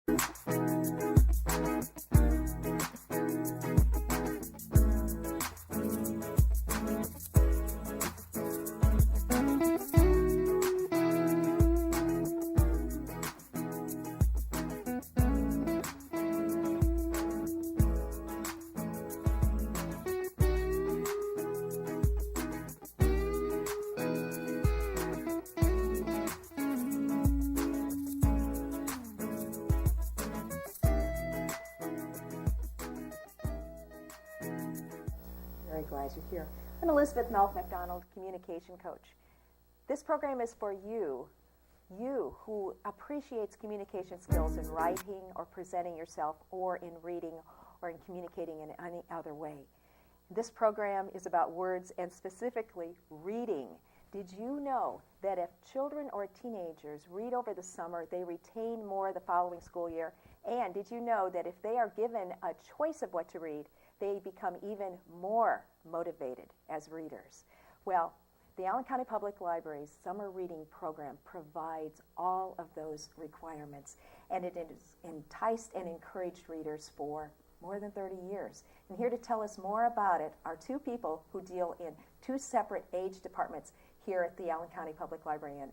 Very glad you're here. I'm Elizabeth Melf McDonald, communication coach. This program is for you who appreciates communication skills in writing or presenting yourself or in reading or in communicating in any other way. This program is about words and specifically reading. Did you know that if children or teenagers read over the summer, they retain more the following school year? And did you know that if they are given a choice of what to read, they become even more motivated as readers? Well, the Allen County Public Library's summer reading program provides all of those requirements, and it has enticed and encouraged readers for more than 30 years. And here to tell us more about it are two people who deal in two separate age departments here at the Allen County Public Library. And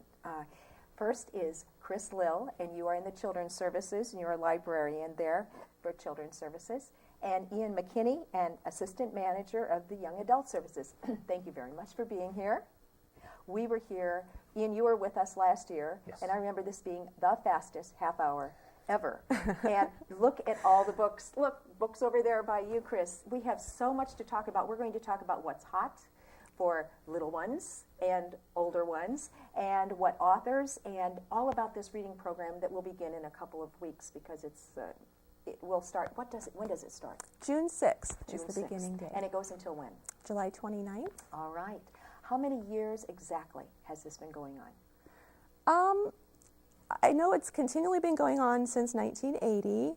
first is Chris Lill, and you are in the Children's Services, and you're a librarian there for Children's Services. And Ian McKinney, an assistant manager of the Young Adult Services. Thank you very much for being here. We were here, Ian, you were with us last year, yes. And I remember this being the fastest half hour ever. And look at all the books. Look, books over there by you, Chris. We have so much to talk about. We're going to talk about what's hot for little ones and older ones, and what authors, and all about this reading program that will begin in a couple of weeks, because it will start. When does it start? June 6th is June the 6th. beginning date. And it goes until when? July 29th. All right. How many years exactly has this been going on? I know it's continually been going on since 1980.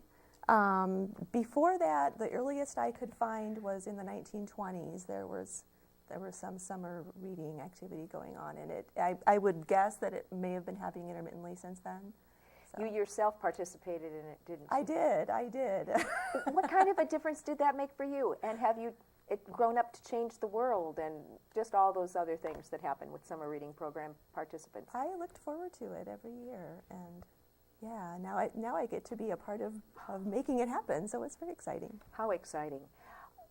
Before that, the earliest I could find was in the 1920s. There was some summer reading activity going on in it. I would guess that it may have been happening intermittently since then. So. You yourself participated in it, didn't you? I did. What kind of a difference did that make for you? And have you grown up to change the world and just all those other things that happen with summer reading program participants? I looked forward to it every year, and yeah, now I get to be a part of making it happen, so it's very exciting. How exciting.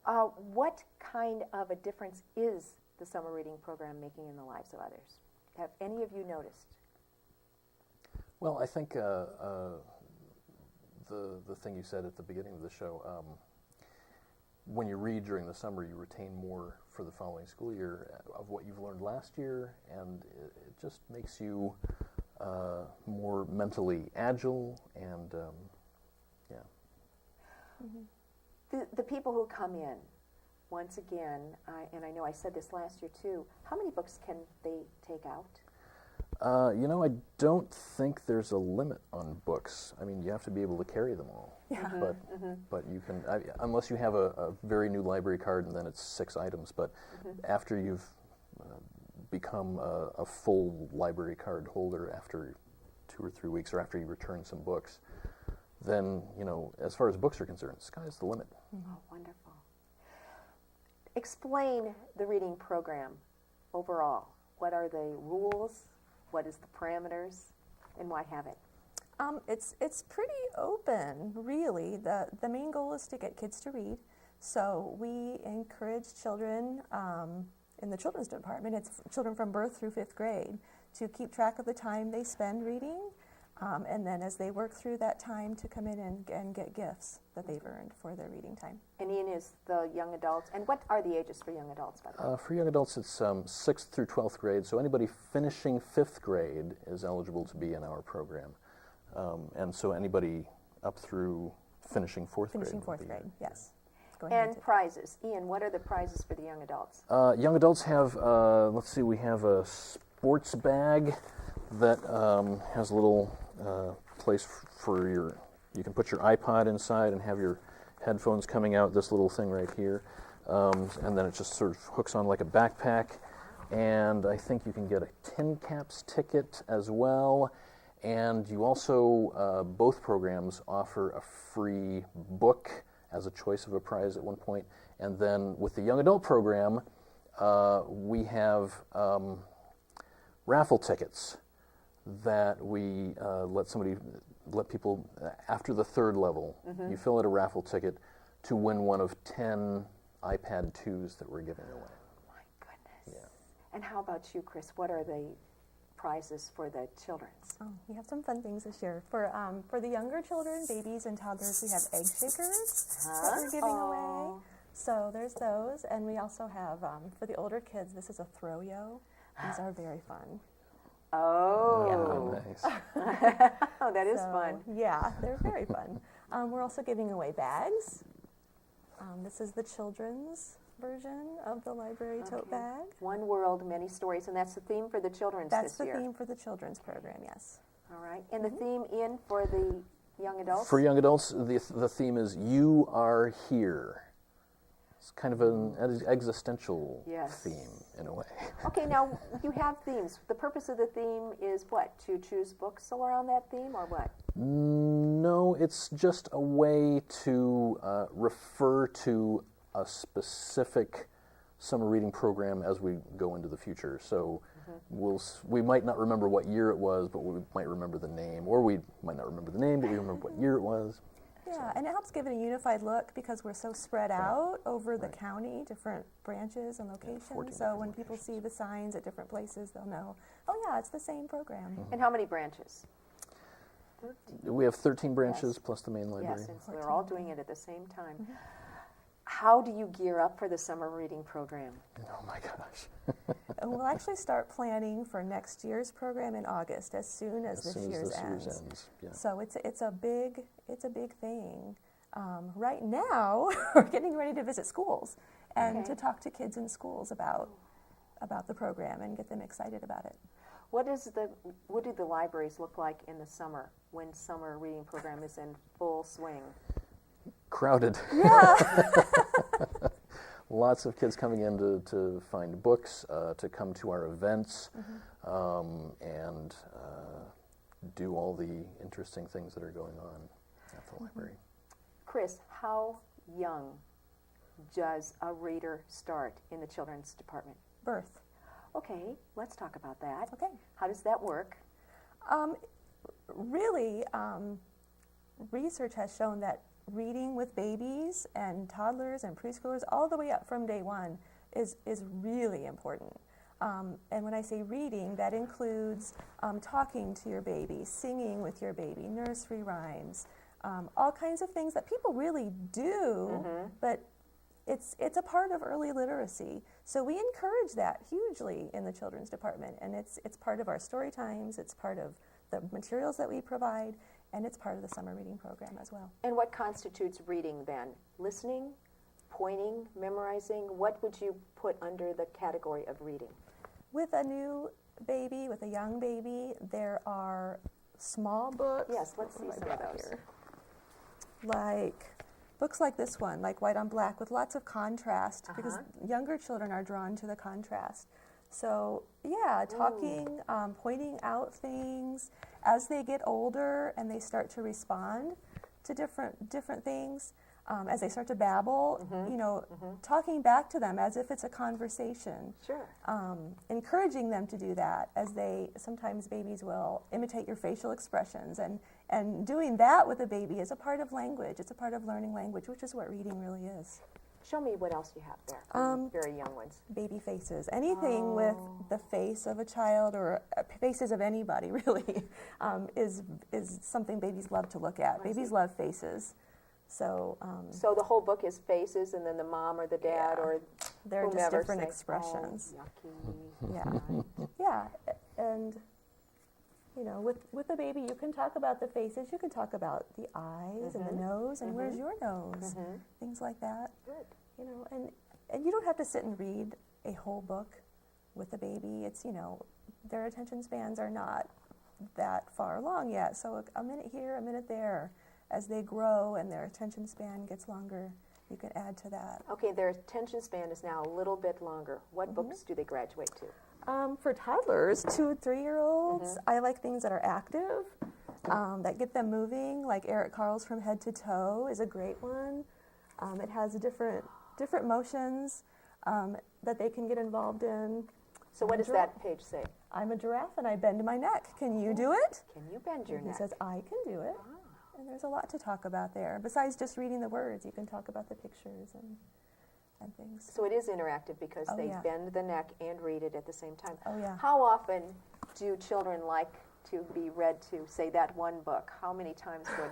What kind of a difference is the summer reading program making in the lives of others? Have any of you noticed? Well, I think the thing you said at the beginning of the show, when you read during the summer, you retain more for the following school year of what you've learned last year, and it just makes you more mentally agile, and yeah. Mm-hmm. The people who come in, once again, and I know I said this last year too, how many books can they take out? I don't think there's a limit on books. I mean, you have to be able to carry them all. Yeah. Mm-hmm. But you can, unless you have a very new library card, and then it's 6 items. But after you've become a full library card holder after 2 or 3 weeks, or after you return some books, then, as far as books are concerned, sky's the limit. Mm-hmm. Oh, wonderful. Explain the reading program overall. What are the rules? What is the parameters, and why have it? It's pretty open, really. The main goal is to get kids to read. So we encourage children in the children's department, it's children from birth through 5th grade, to keep track of the time they spend reading, and then as they work through that time, to come in and get gifts that they've earned for their reading time. And Ian is the young adults. And what are the ages for young adults, by the way? For young adults, it's 6th through 12th grade, so anybody finishing 5th grade is eligible to be in our program. And so anybody up through finishing 4th grade. Finishing 4th grade, yes. And prizes. Ian, what are the prizes for the young adults? Young adults have, let's see, we have a sports bag that has a little place for you can put your iPod inside and have your headphones coming out, this little thing right here. And then it just sort of hooks on like a backpack. And I think you can get a Tin Caps ticket as well. And you also, both programs offer a free book as a choice of a prize at one point. And then with the young adult program, we have raffle tickets that we let people, after the third level, you fill out a raffle ticket to win one of 10 iPad 2s that we're giving away. My goodness. Yeah. And how about you, Chris? What are the prizes for the children's? Oh, we have some fun things this year. For the younger children, babies and toddlers, we have egg shakers that we're giving away. Oh. So there's those, and we also have, for the older kids, this is a throw-yo. These are very fun. Oh. Nice. Oh, that is So, fun. Yeah, they're very fun. We're also giving away bags. This is the children's version of the library tote Okay. bag. One world, many stories, and that's the theme for the children's That's this the year. theme for the children's program, yes. All right. And the theme in for the young adults? For young adults, the theme is "You Are Here." It's kind of an existential Yes. theme in a way. Okay, now you have themes. The purpose of the theme is what? To choose books around that theme or what? No, it's just a way to refer to a specific summer reading program as we go into the future. So we might not remember what year it was, but we might remember the name, or we might not remember the name, but we remember what year it was. Yeah, and it helps give it a unified look because we're so spread out over the county, different branches and 14 locations. So when different people see the signs at different places, they'll know, oh yeah, it's the same program. And how many branches? We have 13 branches Yes. plus the main library. Yes, and so they're all doing it at the same time. How do you gear up for the summer reading program? Oh my gosh. And we'll actually start planning for next year's program in August, as soon as As soon as year's this ends. year's ends. Yeah. So it's a big thing. Right now, we're getting ready to visit schools and Okay. to talk to kids in schools about the program and get them excited about it. What do the libraries look like in the summer when summer reading program is in full swing? Crowded. Yeah. Lots of kids coming in to find books, to come to our events, and do all the interesting things that are going on at the library. Chris, how young does a reader start in the children's department? Birth. Okay, let's talk about that. Okay. How does that work? Really, research has shown that reading with babies and toddlers and preschoolers all the way up from day one is really important. And when I say reading, that includes talking to your baby, singing with your baby, nursery rhymes, all kinds of things that people really do, but it's a part of early literacy. So we encourage that hugely in the children's department, and it's part of our story times, it's part of the materials that we provide, and it's part of the summer reading program as well. And what constitutes reading then? Listening, pointing, memorizing? What would you put under the category of reading? With a new baby, with a young baby, there are small books. Yes, let's see What some have of I brought those. here? Like books like this one, like White on Black, with lots of contrast, because younger children are drawn to the contrast. So yeah, talking, pointing out things as they get older and they start to respond to different things. As they start to babble, talking back to them as if it's a conversation. Sure. Encouraging them to do that, as sometimes babies will imitate your facial expressions, and doing that with a baby is a part of language. It's a part of learning language, which is what reading really is. Show me what else you have there for the very young ones. Baby faces, anything with the face of a child or faces of anybody really, is something babies love to look at. Babies love faces. So So the whole book is faces, and then the mom or the dad or they're just whomever different say, expressions. "Oh, yucky." Yeah, yeah, and with a baby, you can talk about the faces. You can talk about the eyes and the nose, and where's your nose, things like that. Good. And you don't have to sit and read a whole book with a baby. It's their attention spans are not that far along yet. So a minute here, a minute there. As they grow and their attention span gets longer, you can add to that. Okay, their attention span is now a little bit longer. What books do they graduate to? For toddlers, 2 3-year-olds, I like things that are active, that get them moving, like Eric Carle's From Head to Toe is a great one. It has different motions that they can get involved in. So what does that page say? I'm a giraffe and I bend my neck. Can you do it? Can you bend your And neck? he says, I can do it. And there's a lot to talk about there. Besides just reading the words, you can talk about the pictures and things. So it is interactive because Oh, they yeah. bend the neck and read it at the same time. Oh, yeah. How often do children like to be read to, say, that one book? How many times would...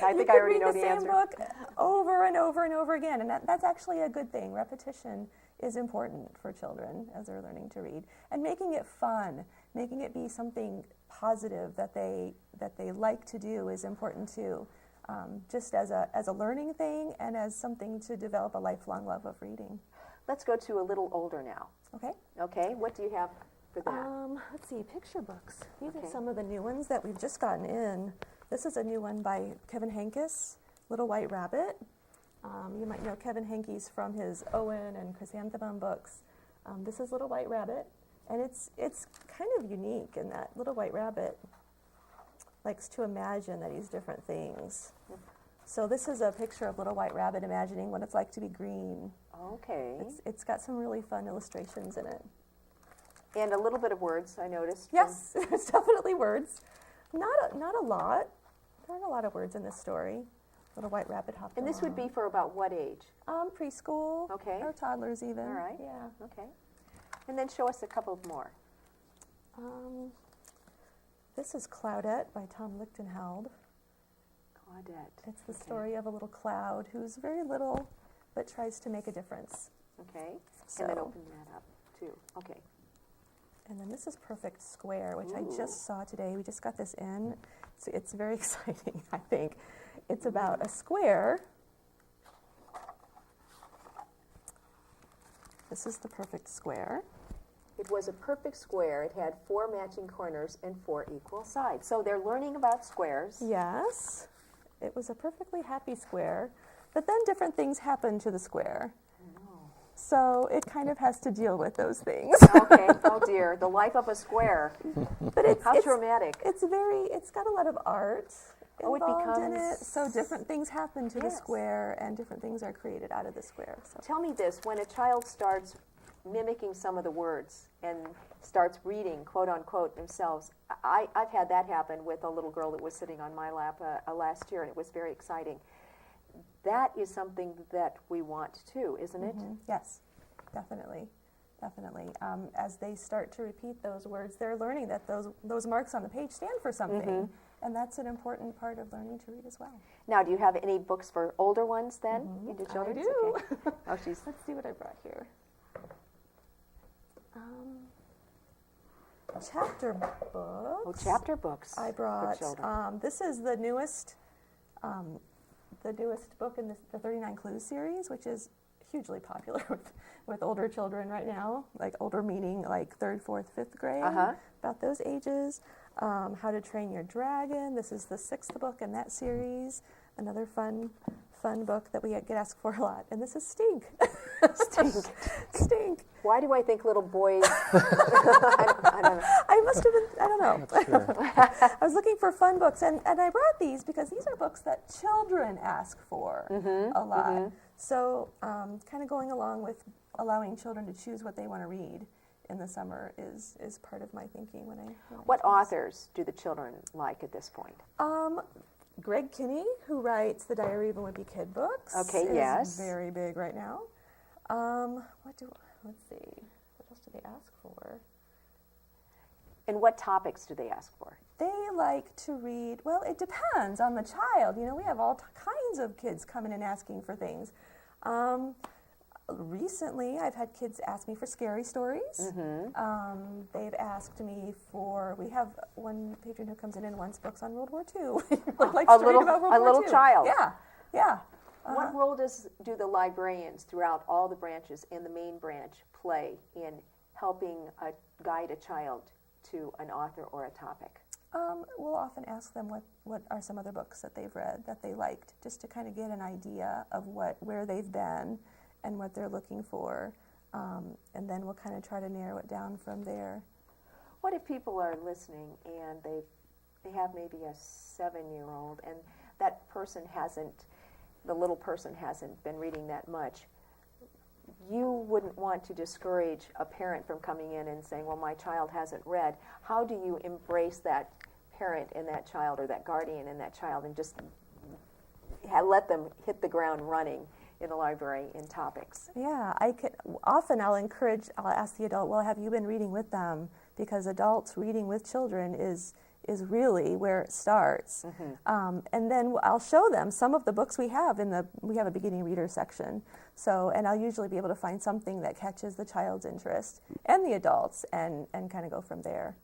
I think I already know the answer. You could read the same book over and over and over again, and that's actually a good thing. Repetition is important for children as they're learning to read. And making it fun, making it be something positive that they like to do is important too. Just as a learning thing and as something to develop a lifelong love of reading. Let's go to a little older now. Okay? Okay, what do you have for that? Let's see, picture books. These Okay. are some of the new ones that we've just gotten in. This is a new one by Kevin Henkes, Little White Rabbit. You might know Kevin Henkes from his Owen and Chrysanthemum books. This is Little White Rabbit, and it's kind of unique in that Little White Rabbit likes to imagine that he's different things. So this is a picture of Little White Rabbit imagining what it's like to be green. Okay. It's got some really fun illustrations in it. And a little bit of words, I noticed. Yes, there's definitely words. Not a lot. There aren't a lot of words in this story. Little White Rabbit hopped And this would be for about what age? preschool. Okay. Or toddlers even. All right. Yeah. Okay. And then show us a couple more. This is Cloudette by Tom Lichtenheld. Claudette. It's the Okay. story of a little cloud who's very little but tries to make a difference. Okay. So- And then open that up, too. Okay. And then this is Perfect Square, which I Ooh. just saw today. We just got this in. It's very exciting, I think. It's about a square. This is the perfect square. It was a perfect square. It had 4 matching corners and 4 equal sides. So they're learning about squares. Yes, it was a perfectly happy square, but then different things happened to the square. So it kind of has to deal with those things. Okay. Oh dear. The life of a square. But How dramatic. It's got a lot of art Oh, it involved in it. becomes- So different things happen to the Yes. square and different things are created out of the square. So Tell me this, when a child starts mimicking some of the words and starts reading, quote unquote, themselves, I've had that happen with a little girl that was sitting on my lap last year, and it was very exciting. That is something that we want too, isn't it? yes, definitely. Definitely. As they start to repeat those words, they're learning that those marks on the page stand for something. And that's an important part of learning to read as well. Now, do you have any books for older ones then? Into I children's? do. Okay. Oh, she's Let's see what I brought here. Chapter books. oh, chapter books I for brought. children. This is the newest book in the 39 Clues series, which is hugely popular with older children right now. Like older meaning like 3rd, 4th, 5th grade. About those ages. How to Train Your Dragon. This is the 6th book in that series. Another fun book that we get asked for a lot. And this is Stink. Stink. Stink. Why do I think little boys? I don't know. I must have been, I don't know. I was looking for fun books, and I brought these because these are books that children ask for a lot. So kind of going along with allowing children to choose what they want to read in the summer is part of my thinking when I What choose. authors do the children like at this point? Greg Kinney, who writes the Diary of a Wimpy Kid books, Okay, is yes. very big right now. Let's see, what else do they ask for? And what topics do they ask for? They like to read, well, it depends on the child. You know, we have all kinds of kids coming and asking for things. Recently, I've had kids ask me for scary stories. They've asked me for, we have one patron who comes in and wants books on World War II. Likes to read about World a War little II. child. Yeah. What role do the librarians throughout all the branches in the main branch play in helping guide a child to an author or a topic? We'll often ask them what are some other books that they've read that they liked, just to kind of get an idea of where they've been and what they're looking for. and then we'll kind of try to narrow it down from there. What if people are listening and they have maybe a 7-year-old and that person hasn't, the little person hasn't been reading that much? You wouldn't want to discourage a parent from coming in and saying, well, my child hasn't read. How do you embrace that parent and that child, or that guardian and that child, and just let them hit the ground running in the library in topics? Yeah, I'll ask the adult, well, have you been reading with them? Because adults reading with children is really where it starts. And then I'll show them some of the books we have we have a beginning reader section. So, and I'll usually be able to find something that catches the child's interest and the adults, and kind of go from there.